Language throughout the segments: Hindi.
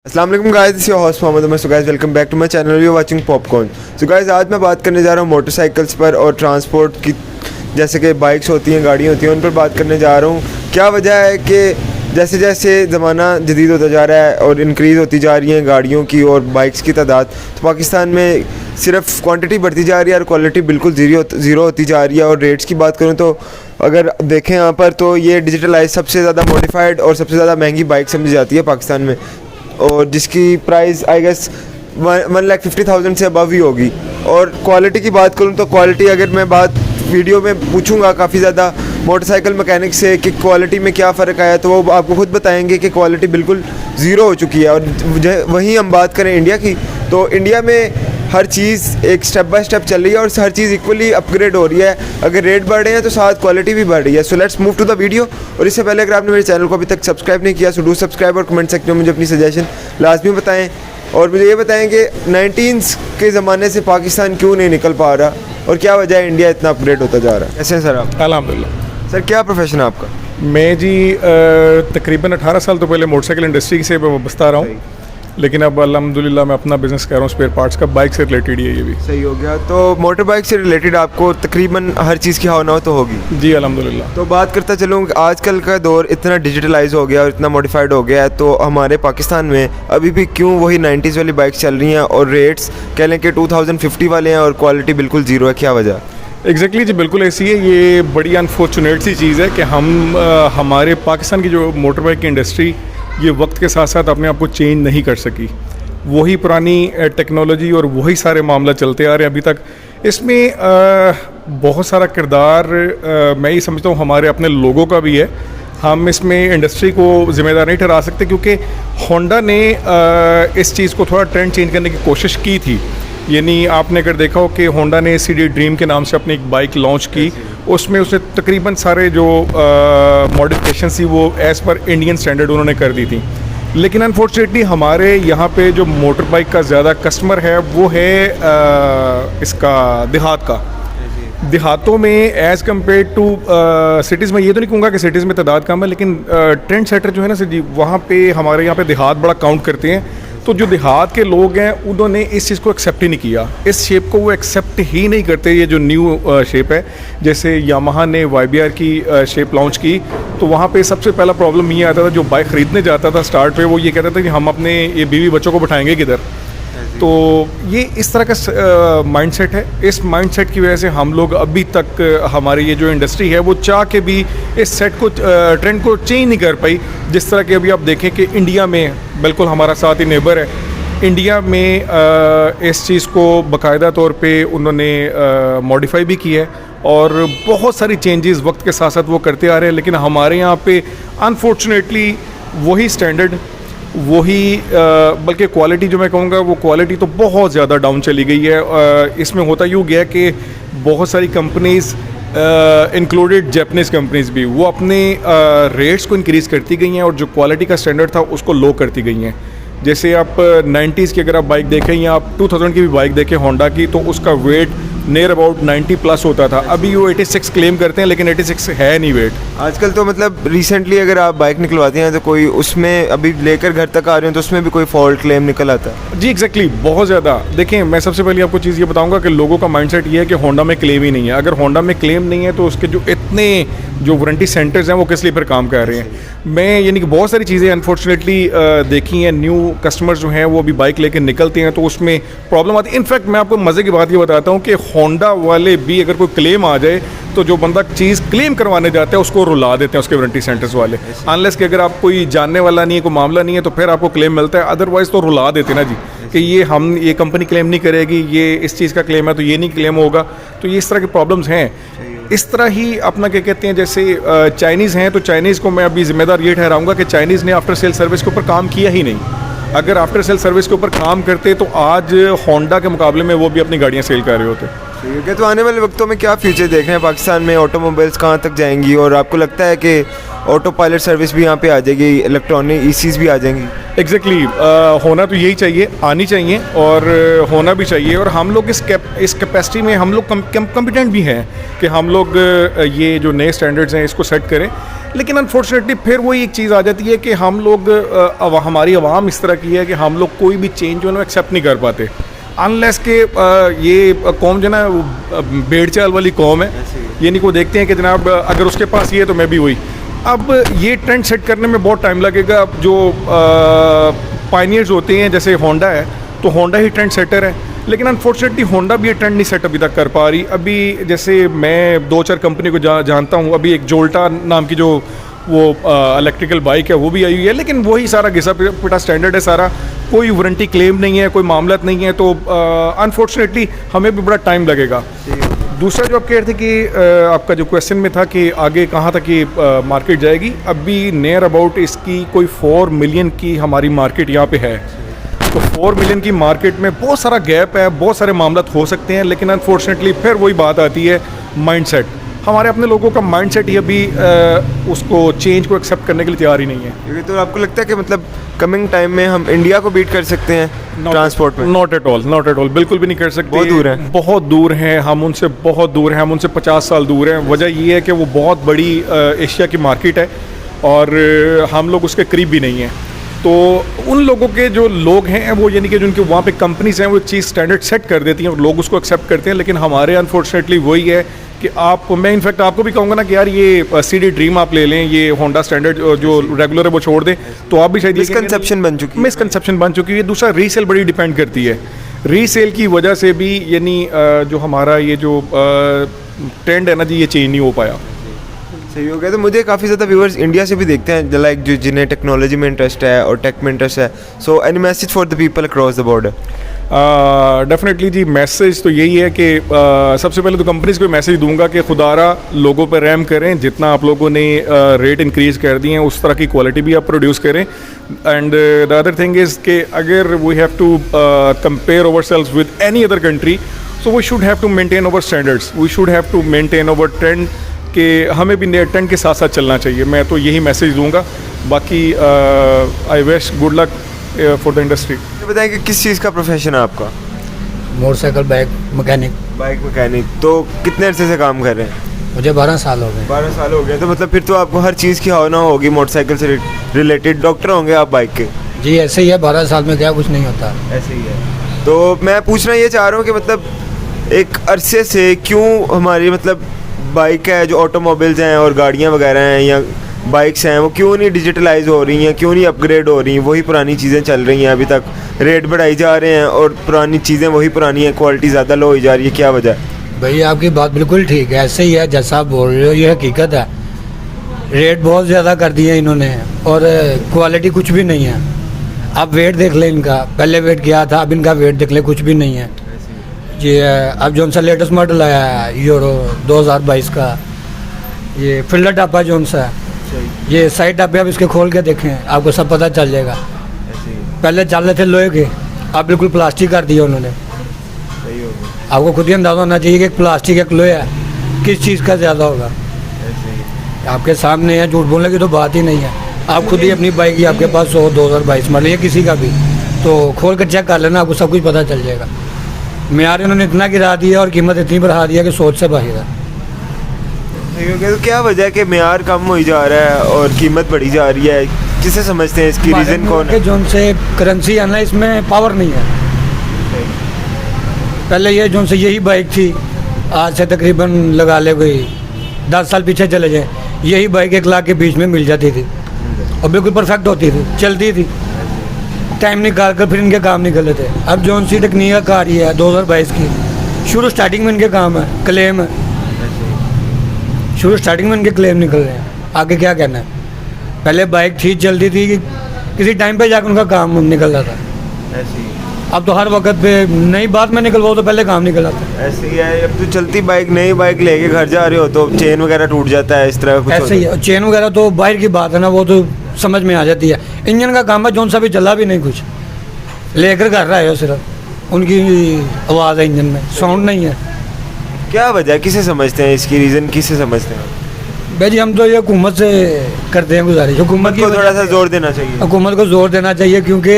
अस्सलाम वालेकुम guys, this is your host Mohammed Umar. So guys, welcome back to my channel, you watching Popcorn. So guys, आज मैं बात करने जा रहा हूँ मोटरसाइकिल्स पर और ट्रांसपोर्ट की, जैसे कि बाइक्स होती हैं, गाड़ियाँ होती हैं, उन पर बात करने जा रहा हूँ। क्या वजह है कि जैसे जैसे ज़माना जदीद होता जा रहा है और इंक्रीज़ होती जा रही हैं गाड़ियों की और बाइक्स की तादाद, तो पाकिस्तान में सिर्फ क्वांटिटी बढ़ती जा रही है और क्वालिटी बिल्कुल ज़ीरो होती जा रही है। और रेट्स की बात करूँ तो अगर देखें यहाँ पर, तो ये डिजिटलाइज सबसे ज़्यादा मॉडिफाइड और सबसे ज़्यादा महंगी बाइक समझी जाती है पाकिस्तान में, और जिसकी प्राइस आई गेस 1,50,000 से अबव ही होगी। और क्वालिटी की बात करूँ तो क्वालिटी, अगर मैं बात वीडियो में पूछूंगा काफ़ी ज़्यादा मोटरसाइकिल मैकेनिक से कि क्वालिटी में क्या फ़र्क आया, तो वो आपको खुद बताएंगे कि क्वालिटी बिल्कुल ज़ीरो हो चुकी है। और वहीं हम बात करें इंडिया की, तो इंडिया में हर चीज़ एक स्टेप बाय स्टेप चल रही है और हर चीज़ इक्वली अपग्रेड हो रही है। अगर रेट बढ़ रहे हैं तो साथ क्वालिटी भी बढ़ रही है। So let's move to the video. और इससे पहले अगर आपने मेरे चैनल को अभी तक सब्सक्राइब नहीं किया, सो डू सब्सक्राइब और कमेंट सेक्शन में मुझे अपनी सजेशन लाजमी बताएं। और मुझे ये बताएं कि 19 के ज़माने से पाकिस्तान क्यों नहीं निकल पा रहा और क्या वजह है इंडिया इतना अपग्रेड होता जा रहा है। कैसे हैं सर आप? अल्हम्दुलिल्लाह। सर, क्या प्रोफेशन है आपका? मैं जी तकरीबन 18 साल तो पहले मोटरसाइकिल इंडस्ट्री से वाबस्ता रहा हूँ, लेकिन अब अल्हम्दुलिल्लाह मैं अपना बिज़नेस कर रहा हूँ स्पेयर पार्ट्स का। बाइक से रिलेटेड ही है ये भी। सही हो गया। तो मोटर बाइक से रिलेटेड आपको तकरीबन हर चीज़ की हाव ना हो तो होगी जी अल्हम्दुलिल्लाह। तो बात करता चलूँ, आजकल का दौर इतना डिजिटलाइज हो गया और इतना मॉडिफाइड हो गया है, तो हमारे पाकिस्तान में अभी भी क्यों वही 90s वाली बाइक्स चल रही हैं और रेट्स कह लें कि 2050 वाले हैं और क्वालिटी बिल्कुल ज़ीरो है? क्या वजह? एग्जैक्टली जी, बिल्कुल ऐसी है। ये बड़ी अनफॉर्चुनेट सी चीज़ है कि हमारे पाकिस्तान की जो मोटर बाइक की इंडस्ट्री ये वक्त के साथ साथ अपने आप को चेंज नहीं कर सकी। वही पुरानी टेक्नोलॉजी और वही सारे मामला चलते आ रहे हैं अभी तक। इसमें बहुत सारा किरदार मैं ये समझता हूँ हमारे अपने लोगों का भी है। हम इसमें इंडस्ट्री को ज़िम्मेदार नहीं ठहरा सकते, क्योंकि होंडा ने इस चीज़ को थोड़ा ट्रेंड चेंज करने की कोशिश की थी। यानी आपने अगर देखा हो कि होंडा ने CD ड्रीम के नाम से अपनी एक बाइक लॉन्च की, उसमें उसने तकरीबन सारे जो मॉडिफिकेशन थी वो एज़ पर इंडियन स्टैंडर्ड उन्होंने कर दी थी। लेकिन अनफॉर्चुनेटली हमारे यहाँ पे जो मोटर बाइक का ज़्यादा कस्टमर है वो है इसका देहात का। देहातों में एज़ कम्पेयर टू सिटीज़ में, ये तो नहीं कहूँगा कि सिटीज़ में तादाद कम है, लेकिन ट्रेंड सेटर जो है ना सर जी, वहाँ पे हमारे यहाँ पे देहात बड़ा काउंट करते हैं। तो जो देहात के लोग हैं उन्होंने इस चीज़ को एक्सेप्ट ही नहीं किया, इस शेप को वो एक्सेप्ट ही नहीं करते। ये जो न्यू शेप है, जैसे यामाहा ने YBR की शेप लॉन्च की, तो वहाँ पे सबसे पहला प्रॉब्लम ये आता था, जो बाइक ख़रीदने जाता था स्टार्ट पे, वो ये कहता था कि हम अपने ये बीवी बच्चों को बैठाएंगे किधर। तो ये इस तरह का माइंडसेट है। इस माइंडसेट की वजह से हम लोग अभी तक, हमारी ये जो इंडस्ट्री है वो चाह के भी इस सेट को, ट्रेंड को चेंज नहीं कर पाई। जिस तरह के अभी आप देखें कि इंडिया में, बिल्कुल हमारा साथ ही नेबर है, इंडिया में इस चीज़ को बाकायदा तौर पे उन्होंने मॉडिफाई भी की है और बहुत सारी चेंजेस वक्त के साथ साथ वो करते आ रहे हैं। लेकिन हमारे यहाँ पे अनफॉर्चुनेटली वही स्टैंडर्ड, वही बल्कि क्वालिटी जो मैं कहूँगा वो क्वालिटी तो बहुत ज़्यादा डाउन चली गई है। इसमें होता यूँ गया कि बहुत सारी कंपनीज़, इंक्लूडेड जापानीज़ कंपनीज़ भी, वो अपने रेट्स को इंक्रीज़ करती गई हैं और जो क्वालिटी का स्टैंडर्ड था उसको लो करती गई हैं। जैसे आप 90s की अगर आप बाइक देखें या आप 2000 की भी बाइक देखें होंडा की, तो उसका वेट नियर अबाउट 90 प्लस होता था। अभी वो 86 क्लेम करते हैं, लेकिन 86 है नहीं वेट। आजकल तो मतलब रिसेंटली अगर आप बाइक निकलवाते हैं तो कोई उसमें अभी लेकर घर तक आ रहे हैं तो उसमें भी कोई फॉल्ट क्लेम निकल आता है। जी एग्जैक्टली, बहुत ज़्यादा। देखें, मैं सबसे पहले आपको चीज़ ये बताऊंगा कि लोगों का माइंडसेट ये है कि होंडा में क्लेम ही नहीं है। अगर होंडा में क्लेम नहीं है तो उसके जो इतने जो वारंटी सेंटर्स हैं वो किस लिए पर काम कर रहे हैं। मैं यानी कि बहुत सारी चीज़ें अनफॉर्चुनेटली देखी हैं। न्यू कस्टमर्स जो हैं वो अभी बाइक लेकर निकलते हैं तो उसमें प्रॉब्लम आती है। इनफैक्ट मैं आपको मज़े की बात ये बताता हूँ कि होंडा वाले भी अगर कोई क्लेम आ जाए तो जो बंदा चीज़ क्लेम करवाने जाता है उसको रुला देते हैं उसके वारंटी सेंटर्स वाले। अनलेस कि अगर आप कोई जानने वाला नहीं है, कोई मामला नहीं है, तो फिर आपको क्लेम मिलता है। अदरवाइज़ तो रुला देते ना जी कि ये कंपनी क्लेम नहीं करेगी, ये इस चीज़ का क्लेम है तो ये नहीं क्लेम होगा। तो ये इस तरह के प्रॉब्लम्स हैं। इस तरह ही अपना क्या कहते हैं, जैसे चाइनीज़ हैं, तो चाइनीज़ को मैं अभी ज़िम्मेदार ये ठहराऊँगा कि चाइनीज़ ने आफ्टर सेल सर्विस के ऊपर काम किया ही नहीं। अगर आफ्टर सेल सर्विस के ऊपर काम करते तो आज होंडा के मुकाबले में वो भी अपनी गाड़ियाँ सेल कर रहे होते। ठीक है, तो आने वाले वक्तों में क्या फ्यूचर देख रहे हैं पाकिस्तान में? ऑटोमोबाइल्स कहाँ तक जाएंगी और आपको लगता है कि ऑटो पायलट सर्विस भी यहाँ पे आ जाएगी, इलेक्ट्रॉनिक ईसीज भी आ जाएंगी? एग्जैक्टली होना तो यही चाहिए, आनी चाहिए और होना भी चाहिए। और हम लोग इस कैपेसिटी में हम लोग कॉम्पिटेंट भी हैं कि हम लोग ये जो नए स्टैंडर्ड्स हैं इसको सेट करें। लेकिन अनफॉर्चुनेटली फिर वही एक चीज़ आ जाती है कि हम लोग हमारी आवाम इस तरह की है कि हम लोग कोई भी चेंज जो है एक्सेप्ट नहीं कर पाते अनलेस के ये कौम जो ना भेड़ चाल वाली कौम है, ये नहीं को देखते हैं कि जनाब अगर उसके पास ये है तो मैं भी वही। अब ये ट्रेंड सेट करने में बहुत टाइम लगेगा। जो पायनियर्स होते हैं जैसे होंडा है, तो होंडा ही ट्रेंड सेटर है, लेकिन अनफॉर्चुनेटली होंडा भी ये ट्रेंड नहीं सेट अभी तक कर पा रही। अभी जैसे मैं 2-4 कंपनी को जानता हूँ, अभी एक जोल्टा नाम की जो वो इलेक्ट्रिकल बाइक है वो भी आई हुई है, लेकिन वही सारा घिसा पिटा स्टैंडर्ड है सारा, कोई वारंटी क्लेम नहीं है, कोई मामला नहीं है। तो अनफॉर्चुनेटली हमें भी बड़ा टाइम लगेगा। दूसरा जो आप कह रहे थे कि आपका जो क्वेश्चन में था कि आगे कहाँ तक ये मार्केट जाएगी, अभी नियर अबाउट इसकी कोई 4 मिलियन की हमारी मार्केट यहाँ पे है। तो 4 मिलियन की मार्केट में बहुत सारा गैप है, बहुत सारे मामला हो सकते हैं, लेकिन अनफॉर्चुनेटली फिर वही बात आती है माइंडसेट। हमारे अपने लोगों का माइंडसेट ही अभी उसको चेंज को एक्सेप्ट करने के लिए तैयार ही नहीं है। तो आपको लगता है कि मतलब कमिंग टाइम में हम इंडिया को बीट कर सकते हैं ट्रांसपोर्ट में? नॉट एट ऑल, बिल्कुल भी नहीं कर सकते। बहुत दूर हैं, बहुत दूर हैं, हम उनसे बहुत दूर हैं, हम उनसे 50 साल दूर हैं। वजह ये है कि वो बहुत बड़ी एशिया की मार्केट है और हम लोग उसके करीब भी नहीं हैं। तो उन लोगों के जो लोग हैं वो यानी कि जिनके वहाँ पे कंपनीज हैं वो एक चीज़ स्टैंडर्ड सेट कर देती हैं और लोग उसको एक्सेप्ट करते हैं। लेकिन हमारे अनफॉर्चुनेटली वही है कि मैं इनफैक्ट आपको भी कहूँगा ना कि यार ये CD ड्रीम आप ले लें, ये होंडा स्टैंडर्ड जो रेगुलर है वो छोड़ दें, तो आप भी शायद मिसकंसेप्शन बन चुकी है। दूसरा रीसेल बड़ी डिपेंड करती है, रीसेल की वजह से भी यानी जो हमारा ये जो ट्रेंड है ना जी, ये चेंज नहीं हो पाया। सही हो गया। तो मुझे काफ़ी ज़्यादा व्यूअर्स इंडिया से भी देखते हैं, लाइक जो जिन्हें टेक्नोलॉजी में इंटरेस्ट है और टेक में इंटरेस्ट है। So any message for the people across the border? Definitely जी, मैसेज तो यही है कि सबसे पहले तो कंपनीज़ को मैसेज दूंगा कि खुदारा लोगों पर रहम करें। जितना आप लोगों ने रेट इंक्रीज़ कर दिए हैं उस तरह की क्वालिटी भी आप प्रोड्यूस करें। And the other thing is कि अगर we have to compare ourselves with any other country, so we should have to maintain our standards, we should have to maintain our trend, कि हमें भी नए ट्रेंड के साथ साथ चलना चाहिए। मैं तो यही मैसेज दूंगा। बाकी I wish good luck for the industry. बताएं कि किस चीज़ का प्रोफेशन है आपका? Motorcycle bike mechanic. Bike mechanic. तो कितने अरसे से काम कर रहे हैं? मुझे 12 साल हो गए। 12 साल हो गए। तो मतलब फिर तो आपको हर चीज़ की होना होगी मोटरसाइकिल से रिलेटेड। डॉक्टर होंगे आप बाइक के? जी ऐसे ही है, 12 साल में क्या कुछ नहीं होता। ऐसे ही है। तो मैं पूछना ये चाह रहा हूँ कि मतलब एक अरसे से क्यों हमारी मतलब बाइक है जो ऑटोमोबाइल्स हैं और गाड़ियाँ वगैरह हैं या बाइक्स हैं, वो क्यों नहीं डिजिटलाइज हो रही हैं, क्यों नहीं अपग्रेड हो रही हैं? वही पुरानी चीज़ें चल रही हैं अभी तक, रेट बढ़ाई जा रहे हैं और पुरानी चीज़ें वही पुरानी हैं, क्वालिटी ज़्यादा लो हो जा रही है। क्या वजह है? भैया आपकी बात बिल्कुल ठीक है, ऐसे ही है जैसा आप बोल रहे हो, ये हकीकत है। रेट बहुत ज़्यादा कर दिए इन्होंने और क्वालिटी कुछ भी नहीं है। आप वेट देख लें इनका, पहले वेट किया था, अब इनका वेट देख लें, कुछ भी नहीं है जी। अब जो सा लेटेस्ट मॉडल आया है यूरो 2022 का, ये फिल्डर टापा जो सा है, ये साइड टापे आप इसके खोल के देखें, आपको सब पता चल जाएगा। पहले चल रहे थे लोहे के, अब बिल्कुल प्लास्टिक कर दिया उन्होंने। आपको खुद ही अंदाजा होना चाहिए कि एक प्लास्टिक एक लोहे है, किस चीज़ का ज़्यादा होगा। आपके सामने है, झूठ बोलने की तो बात ही नहीं है। आप खुद ही अपनी बाइक ही आपके पास 2022 मॉडल या किसी का भी, तो खोल कर चेक कर लेना, आपको सब कुछ पता चल जाएगा। मेयार इन्होंने इतना गिरा दिया और कीमत इतनी बढ़ा दिया कि सोच से बाहर है। तो क्या वजह है कि मेयार कम हो जा रहा है और कीमत बढ़ी जा रही है? किसे समझते हैं इसकी रीज़न कौन है? जो उनसे करेंसी है ना, इसमें पावर नहीं है। पहले ये जो उनसे यही बाइक थी, आज से तकरीबन लगा ले कोई 10 साल पीछे चले जाए, यही बाइक 1 लाख के बीच में मिल जाती थी और बिल्कुल परफेक्ट होती थी, चलती थी, टाइम निकाल कर फिर इनके काम निकले थे। अब जो सी टेक्निक आ रही है 2022 की, शुरू स्टार्टिंग में इनके काम है, क्लेम है, शुरू स्टार्टिंग में इनके क्लेम निकल रहे हैं। आगे क्या कहना है? पहले बाइक थी, चलती थी, किसी टाइम पे जाकर उनका काम निकल रहा था। अब तो हर वक्त पे नई बात में निकलवाओ तो पहले काम निकल आता है। ऐसे ही है। अब तो चलती बाइक, नई बाइक लेके घर जा रहे हो तो चेन वगैरह टूट जाता है, इस तरह कुछ ऐसे ही है। चेन वगैरह तो बाहर की बात है ना, वो तो समझ में आ जाती है। इंजन का काम है, जोन सा भी चला भी नहीं, कुछ लेकर कर रहा है सिर्फ, उनकी आवाज़ है इंजन में, साउंड नहीं है। क्या वजह है, किसे समझते हैं इसकी रीज़न, किसे समझते हैं? भाई जी हम तो ये हुकूमत से करते हैं गुजारिश, हुकूमत की को थोड़ा सा जोर देना चाहिए। हुकूमत को जोर देना चाहिए क्योंकि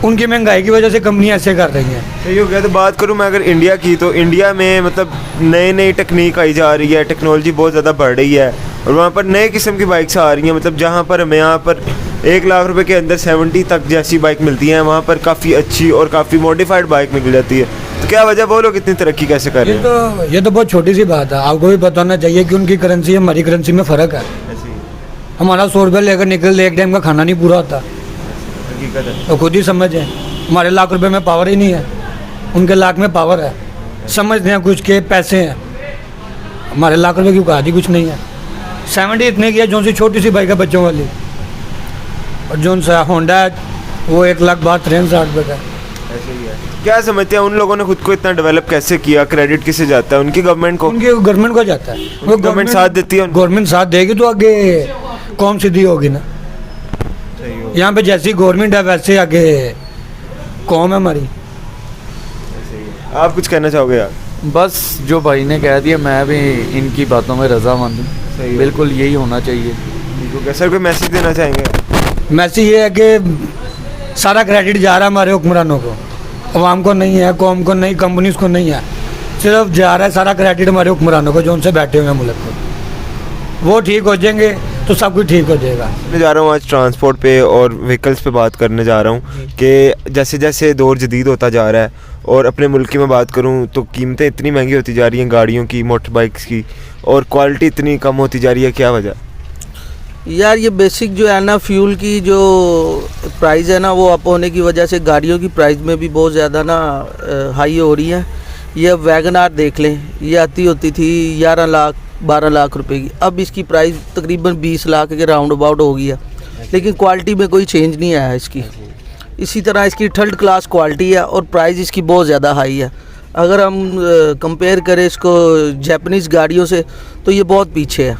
उनकी महंगाई की वजह से कंपनियां ऐसे कर रही हैं। सही हो गया। तो बात करूँ मैं अगर इंडिया की, तो इंडिया में मतलब नई नई टेक्निक आई जा रही है, टेक्नोलॉजी बहुत ज़्यादा बढ़ रही है और वहाँ पर नए किस्म की बाइक्स आ रही हैं। मतलब जहाँ पर हमें यहाँ पर 1 लाख रुपए के अंदर 70 तक जैसी बाइक मिलती हैं, वहाँ पर काफ़ी अच्छी और काफ़ी मॉडिफाइड बाइक मिल जाती है। तो क्या वजह, वो लोग इतनी तरक्की कैसे कर रहे हैं? ये तो बहुत छोटी सी बात है, आपको भी पता होना चाहिए कि उनकी करेंसी हमारी करेंसी में फ़र्क है। हमारा 100 रुपये लेकर निकल, एक टाइम का खाना नहीं पूरा होता, हकीकत है। तो खुद ही समझें। हमारे लाख रुपए में पावर ही नहीं है, उनके लाख में पावर है। समझते हैं कुछ के पैसे हैं, हमारे लाख रुपए की औकात ही कुछ नहीं है। 70 इतने की है जो सी छोटी सी बाइक है बच्चों वाली, और जो सा होंडा है वो 1,62,63,60 रुपये का है। ऐसे ही है। क्या समझते हैं उन लोगों ने खुद को इतना डेवलप कैसे किया? क्रेडिट किसे जाता है? उनकी गवर्नमेंट को? उनकी गवर्नमेंट को जाता है। वो गवर्नमेंट साथ देती है उनको? गवर्नमेंट साथ देगी तो आगे कौन सीधी होगी ना। यहाँ पे जैसी गवर्नमेंट है वैसे आगे कौम है हमारी। आप कुछ कहना चाहोगे यार? बस जो भाई ने कह दिया मैं भी इनकी बातों में रजामंद सही हूँ, है। बिल्कुल यही होना चाहिए। बिल्कुल। क्या सर कोई मैसेज देना चाहेंगे? मैसेज ये है कि सारा क्रेडिट जा रहा है हमारे हुक्मरानों को, अवाम को नहीं है, कौम को नहीं, कंपनीज को नहीं है, सिर्फ जा रहा है सारा क्रेडिट हमारे हुक्मरानों को जो उनसे बैठे हुए हैं मुल्क को। वो ठीक हो जाएंगे तो सब कुछ ठीक हो जाएगा। मैं जा रहा हूँ आज ट्रांसपोर्ट पे और व्हीकल्स पे बात करने जा रहा हूँ कि जैसे जैसे दौर जदीद होता जा रहा है और अपने मुल्क की मैं बात करूँ तो कीमतें इतनी महंगी होती जा रही हैं गाड़ियों की, मोटर बाइक्स की, और क्वालिटी इतनी कम होती जा रही है। क्या वजह? यार ये बेसिक जो है ना, फ्यूल की जो प्राइस है ना वो अप होने की वजह से गाड़ियों की प्राइस में भी बहुत ज़्यादा ना हाई हो रही है। ये वैगन आर देख लें, ये आती होती थी 11 लाख 12 लाख रुपए की, अब इसकी प्राइस तकरीबन 20 लाख के राउंड अबाउट हो गई है, लेकिन क्वालिटी में कोई चेंज नहीं आया इसकी। इसी तरह इसकी थर्ड क्लास क्वालिटी है और प्राइस इसकी बहुत ज़्यादा हाई है। अगर हम कंपेयर करें इसको जापानीज़ गाड़ियों से तो ये बहुत पीछे है।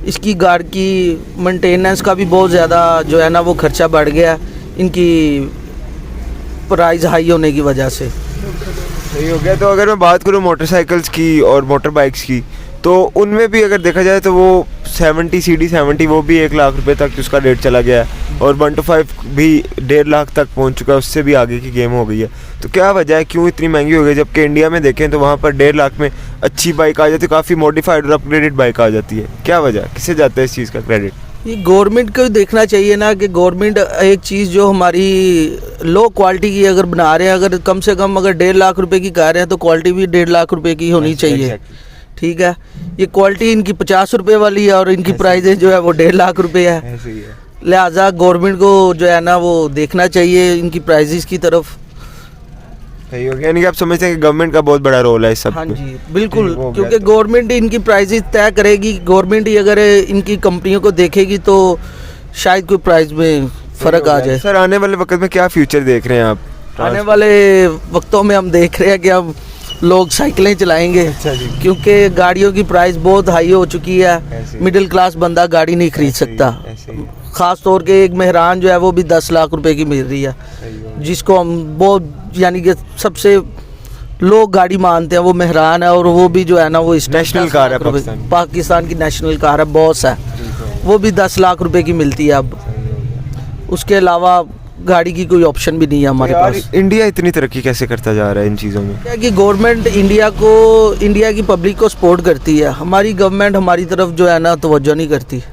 इसकी गाड़ी की मेंटेनेंस का भी बहुत ज़्यादा जो है ना वो खर्चा बढ़ गया इनकी प्राइस हाई होने की वजह से। सही हो गया। तो अगर मैं बात करूँ मोटरसाइकिल्स की और मोटर बाइक्स की, तो उनमें भी अगर देखा जाए तो वो 70 CD70 वो भी 1 लाख रुपए तक उसका रेट चला गया है और 125 भी 1.5 लाख तक पहुंच चुका है, उससे भी आगे की गेम हो गई है। तो क्या वजह है, क्यों इतनी महंगी हो गई? जबकि इंडिया में देखें तो वहाँ पर 1.5 लाख में अच्छी बाइक आ जाती है, काफ़ी मॉडिफाइड और अपग्रेडेड बाइक आ जाती है। क्या वजह, किसे जाता है इस चीज़ का क्रेडिट? ये गवर्नमेंट को देखना चाहिए ना कि गवर्नमेंट एक चीज़ जो हमारी लो क्वालिटी की अगर बना रहे हैं, अगर कम से कम अगर 1.5 लाख रुपए की कह रहे हैं तो क्वालिटी भी 1.5 लाख रुपए की होनी चाहिए। ठीक है, ये क्वालिटी इनकी 50 रुपए वाली है और इनकी प्राइजेज जो है वो 1.5 लाख रुपए है। लिहाजा गवर्नमेंट को जो है ना वो देखना चाहिए इनकी प्राइजेस की तरफ। सही हो गया। यानी कि आप समझते हैं कि गवर्नमेंट का बहुत बड़ा रोल है इस सब हाँ में? जी बिल्कुल, वो क्योंकि गवर्नमेंट इनकी प्राइसेस तय करेगी। गवर्नमेंट ही अगर इनकी कंपनियों को देखेगी तो शायद कोई प्राइस में फ़र्क आ जाए। सर आने वाले वक्त में क्या फ्यूचर देख रहे हैं आप? आने वाले वक्तों में हम देख रहे हैं कि अब लोग साइकिलें चलाएंगे, क्योंकि गाड़ियों की प्राइस बहुत हाई हो चुकी है। मिडिल क्लास बंदा गाड़ी नहीं खरीद सकता। ख़ास तौर के एक मेहरान जो है वो भी 10 लाख रुपए की मिल रही है, जिसको हम बहुत यानी कि सबसे लोग गाड़ी मानते हैं वो मेहरान है, और वो भी जो है ना वो नेशनल कार है, पाकिस्तान की नेशनल कार है, बॉस है, वो भी 10 लाख रुपए की मिलती है। अब उसके अलावा गाड़ी की कोई ऑप्शन भी नहीं है हमारे पास। इंडिया इतनी तरक्की कैसे करता जा रहा है इन चीज़ों में? क्या कि गवर्नमेंट इंडिया की पब्लिक को सपोर्ट करती है, हमारी गवर्नमेंट हमारी तरफ जो है ना तवज्जो नहीं करती।